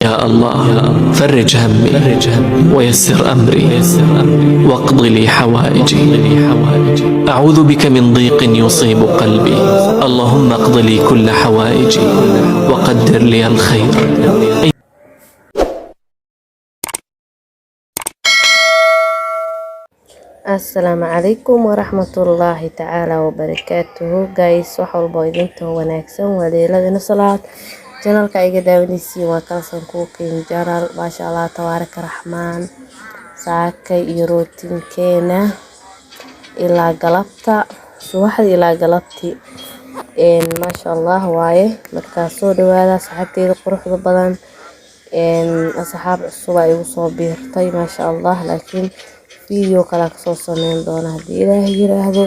يا الله فرج همي ويسر أمري واقض لي حوائجي. أعوذ بك من ضيق يصيب قلبي، اللهم اقض لي كل حوائجي وقدر لي الخير. السلام عليكم ورحمة الله تعالى وبركاته. جايس wax walbo idinto wanaagsan waleeladina salaad channelka iga daawanaysiin waa kaasan cooking channel maasha Allah tabaaraka raxmaan saakay iyo rootinkeena ilaa galabta subaxdii ilaa galabtii maasha Allah waaye markaa soo dhawaada saxaabteeda quruxda badan asxaab cusub ay igu soo biirtay maasha Allah laakiin video kala kasoo sameyn doona hadii Ilaahay yiraahdo.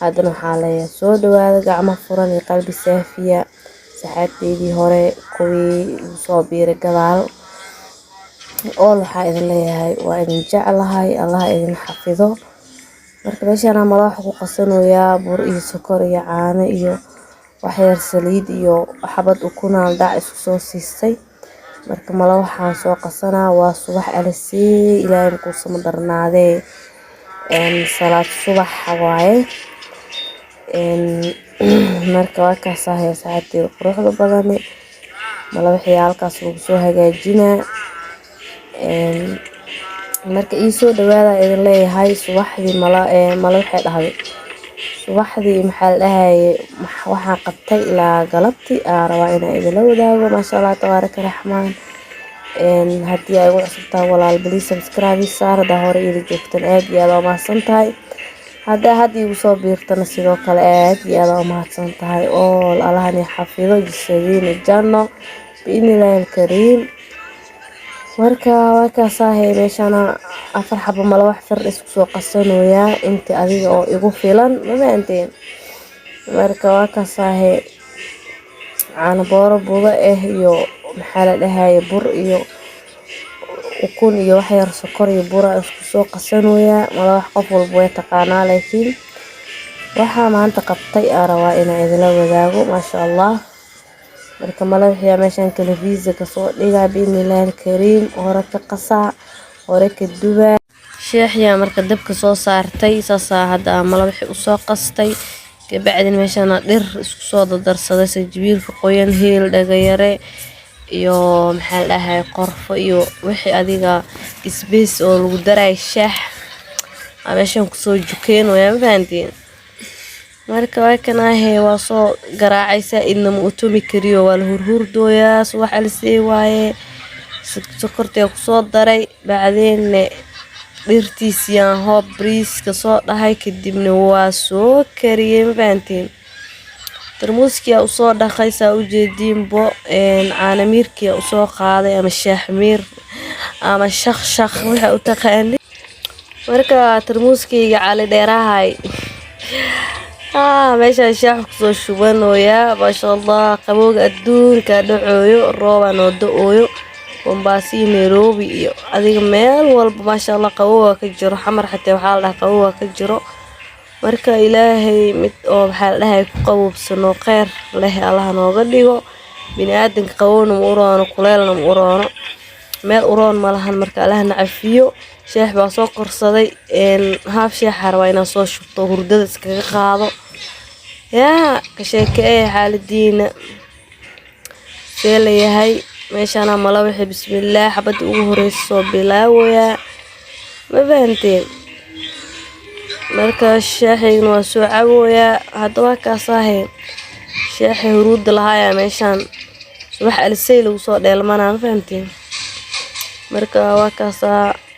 haddana waxaa leeyahay soo dhawaada gacmo furan iyo qalbi saafiya saxaabteedii hore kuwii igu soo biiray gadaal oo waxaa idin leeyahay waa idin jeclahay, Allah idin xafido. marka meeshaan ama wax ku qasanayaa bur iyo sokor iyo caano iyo wax yar saliid iyo xabad ukun dhac isku soo siistay. marka mala waxaan soo qasanaa waa subax alisii ilaahay ku sama darnaadee salaad subax waaye marka waa ka saahay saacadii quruxda badan mala wixii halkaas lagu soo hagaajinaa marka ii soo dhawaada idin leeyahay subaxdii mala waxay dhahday subaxdii maxaa la dhahay waxaan qabtay ilaa galabtii rabaa inaan idinla wadaago maasha Allah tabaaraka raxmaan. haddii ay ugu cusubtaa walaal please subscribe saar hadaa hore ila joogtan aad iyo aad u mahadsan tahay. haddii igu soo biirtana sidoo kale aad iyo aad u mahadsan tahay oo Allahna xafido jisadiina janno biidhnillaahi kariim. marka waa ka saahay meeshaan afar xabo mala wax far isku soo qasanayaa inta adiga oo igu filan ma fahanteen. marka waa ka saahay caano booro budo iyo maxaa la dhahay bur iyo ukun iyo wax yar sokor iyo bur isku soo qasanayaa mala wax qof walba way taqaanaa laakiin waxa maanta qabtay rabaa inaan idinla wadaago maasha Allah. marka mala wixii meeshaan television ka soo dhigaa biidhnillaahi kariim hore ka qasaa hore ka dubaa sheexya marka dabka soo saartay saasa hadda mala wixii u soo qastay kabacdin meeshaan dhir isku soo dardarsaday sajibiilka qoyan heel dhagayare iyo maxaa la dhahay qorfo iyo wixii adiga isbees oo lagu daray shaax meeshaan ku soo jukeen way ma fahantiin. marka waa kanaahe waa soo garaacaysa inama utumi kariyo waa la hurhurdooyaa subax alisii waaye sokortay ku soo daray bacdeen dhirtiisiyaan hoob briiska soo dhahay kadibna waa soo kariyay ma fahantiin. tarmuuskiya u soo dhaqaysaa u jeediinbo caano miirkiya u soo qaaday ama shaax miir ama shaq waxa u taqaani. marka tarmuuskayga cali dheerahay meeshaan shaax ku soo shubanooyaa maasha Allah qabowga adduunka dhacooyo roobaan oo da'ooyo Mombasa iyo Nairobi iyo adiga meel walba maasha Allah qabowga ka jiro xamar xataa waxaa la dhahaa qabowga ka jiro. marka ilaahay mid oo maxaa la dhahay ku qabowsano khayr leh Allah nooga dhigo bini aadanka qabowna ma uroono kuleelna ma uroono meel uroon ma lahan marka Allah na cafiyo. sheex baa soo korsaday haaf sheex rabaa inaan soo shubto hurdada iskaga qaado yaa ka sheekay xaaladiina see leeyahay meeshaan mala wixii bismillaah xabad ugu horeyso soo bilaawaya ma fahanteen. marka sheexayna waa soo cawooyaa hadda waa ka saahay sheexay huruud lahaaya meeshaan subax alisay lagu soo dheelmanaa ma fahanteen. marka waa ka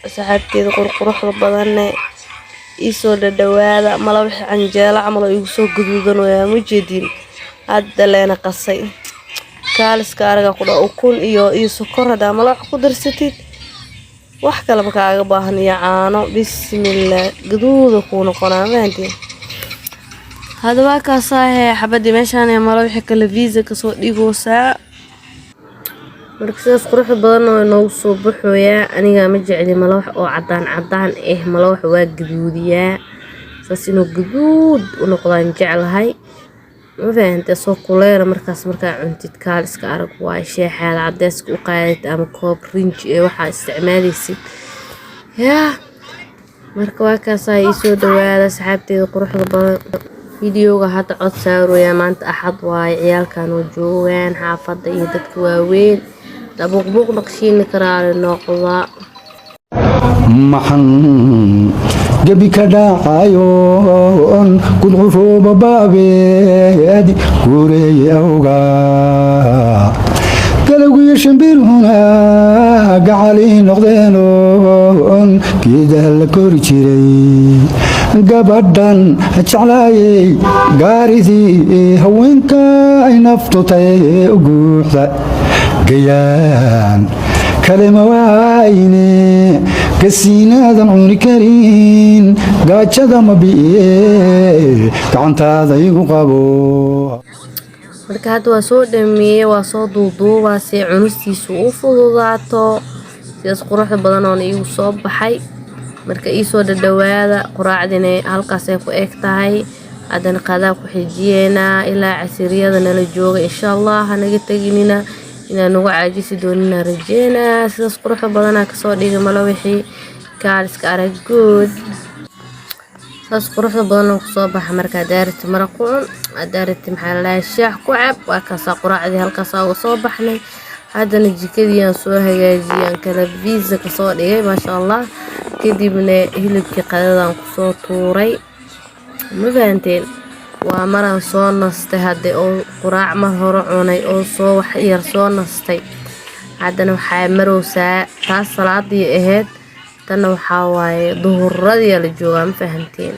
saxaabteeda quruxda badan ii soo dhawaada mala wixii canjeelo camal igu soo gaduudanaya ma jeedin hadda leena qasay kaaliska araga ku dhaw ukun iyo sokor hada mala wax ku darsatid wax kale ma kaaga baahan iyo caano bismillaah gaduuda ku noqonaa maantii. hadda waa ka saahay xabadii meeshaan mala wixii kala visa ka soo dhigoosaa marka sidaas quruxda badan oo noogu soo baxooyaa aniga ma jecli mala wax oo cadaan mala wax waa gaduudiyaa saas inuu gaduud u noqdaan jeclahay. ma fahantay soo kuleera markaas markaa cuntid kaal iska arag waay sheexaada cadeyska u qaadid ama koob rinji ee waxaa isticmaalaysid yaa marka waa kaasaa ii soo dhawaada saxaabteeda quruxda badan videoga hadda cod saarooyaa maanta axad waaye ciyaalkan oo joogaan xaafadda iyo dadka waaweyn dabuuqbuuq naqshiini karaale noqdaa maxan gebi ka dhacayoon gudcurooba baabeedi guureeye awga galowgiyo shimbirhuna gacalii noqdeenoon geedaha la kori jiray gabadhan jeclaayey gaaridii haweenka ay naftutay u guuxda gayaan kalema waayne gasiinaadan cuni karin gaajada ma bi'iye gacantaada igu qabo marka hadda waa soo dhameeyey waa soo duuduubaa si cunistiisu u fududaato sidaas quruxda badan oona iigu soo baxay marka iisoo dhadhawaada quraacdina halkaasay ku eg tahay haddana qadaa ku xijiyeenaa ilaa casiriyada nala jooga insha allah hanaga teginina inaan uga caajisi doonina rajeynaa sidaas quruxda badanaa kasoo dhigay malo wixii kaaliska arag good saas quruxda badan oo kusoo baxa markaa daarati maraq ku cun daarati maxaa la dhahay shaax ku cab waa kaasaa quraacdii halkaasaa uga soo baxnay haddana jikadii aan soo hagaajiyay aan kala biisa kasoo dhigay maasha allah kadibna hilibkii qadadaan kusoo tuuray ma fahanteen waa maraan soo nastay hadde oo quraac mar hore cunay oo soo wax yar soo nastay haddana waxaa marowsaa taas salaadii ahayd tanna waxaa waaye duhuradii la joogaa ma fahanteen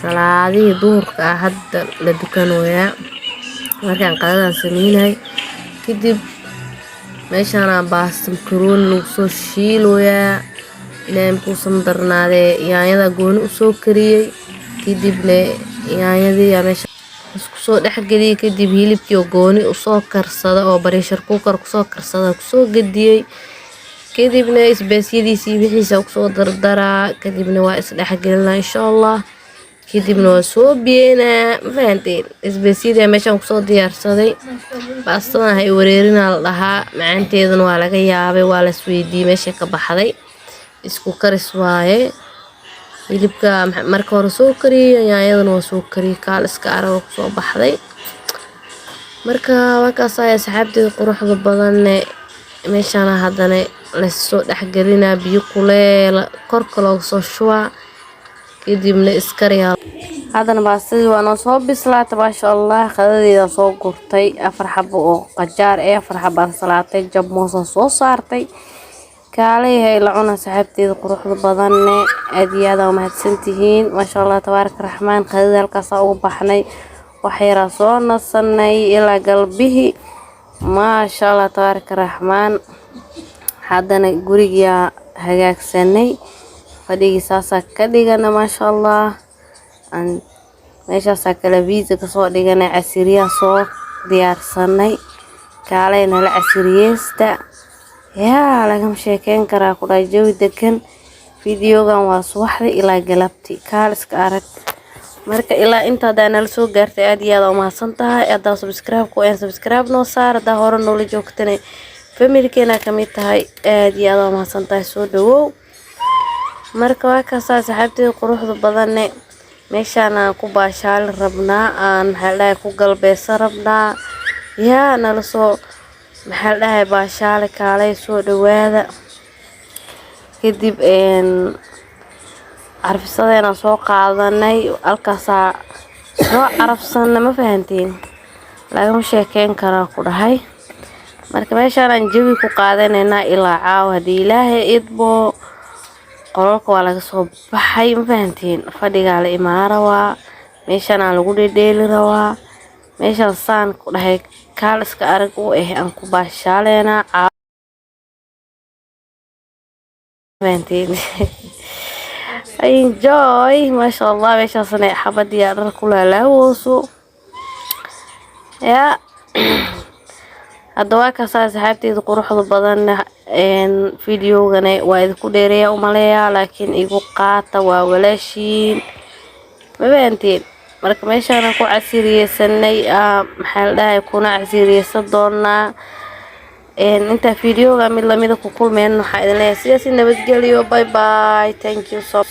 salaadihii duhurka ah hadda la dukanooyaa markaan qadadan sameynay kadib meeshaanaa baasta makarooni lagu soo shiilooyaa ilaahay markuusan darnaadee yaanyada gooni usoo kariyey kadibna yaanyadii yaa meesha isku soo dhexgeliyey kadib hilibkii oo gooni usoo karsada oo bariishar kuukar kusoo karsada kusoo gadiyey kadibna isbaasyadiisii wixiisa kusoo dardaraa kadibna waa isdhexgelinaa insha allah kadibna waa soo biyeynaa ma fahanteen isbaasyadii meeshaan kusoo diyaarsaday baastadan hay wareerinaa la dhahaa macaanteedana waa laga yaabay waa la isweydiiyey meesha ka baxday isku karis waaye hilibka marka hore soo kariyey yaanyadana waa soo kariyey kaal iska arag kusoo baxday marka waakaasaya asxaabteeda quruxda badanne meeshaana haddana lasoo dhexgelinaa biyo kuleel korka looga soo shubaa kadibna iskariyaa haddana baastadii waa noo soo bislaata maasha allah qadadeeda soo gurtay 4 xabo oo qajaar 4 xabo ansalaatay jab moosan soo saartay kaalay la cuna saxaabteeda quruxda badanne aad iyo aad mahadsantihiin maasha allah tabaaraka raxmaan qadada halkaas ugu baxnay waxyara soo nasanay ilaa galbihi maasha allah tabaaraka raxmaan haddana guriga hagaagsanay fadhigi saasa ka dhigana maasha allah aan meeshaas kala viisa kasoo dhigana casiriya soo diyaarsanay kaalayna la casiriyeesta yaa laga sheekeyn karaa ku dhaay jawi degan videogan waa subaxdii ilaa galabtii kaal iska arag marka ilaa inta hadaan la soo gaartay aad iyo aad u mahadsantahay aad subscribe ku een subscribe noo saar hadaa hore noola joogtane familkeena kamid tahay aad iyo aad u mahadsantahay soo dhawow marka waa ka saaxiibtay quruxda badanne meeshaan aan ku baashaal rabnaa aan maxaa ku galbeesa rabnaa yaa nala soo maxaa baashaal kaalay soo dhawaada kadib carfisadeena soo qaadanay halkaas soo carafsan ma fahanteen laga sheekeyn karaa ku dhahay marka meeshaan aan jawi ku qaadanayna ilaa caawa hadii ilaahay idbo qolka waa laga soo baxay ma fahanteen fadhiga la imaara waa meeshaan lagu dheedheeli rawaa meeshaan saan ku dhahay kaal iska arag u aan ku baashaleena fahanteen enjoy ما شاء الله meeshaan sanay xabadii dhar ku laalawooso ya hadda waa ka saaxiibteeda quruxda badan videogana waa idinku dheereeyaa u maleeyaa laakiin igu qaata waa walaashiin ma fahanteen marka meeshaan ku casiriyeysanay maxaa la dhahay kuna casiriyeysan doonaa inta fiidiyoga mid lamida ku kulmeen waxaa idin leeyahay sidaas nabadgelyo bye bye thank you so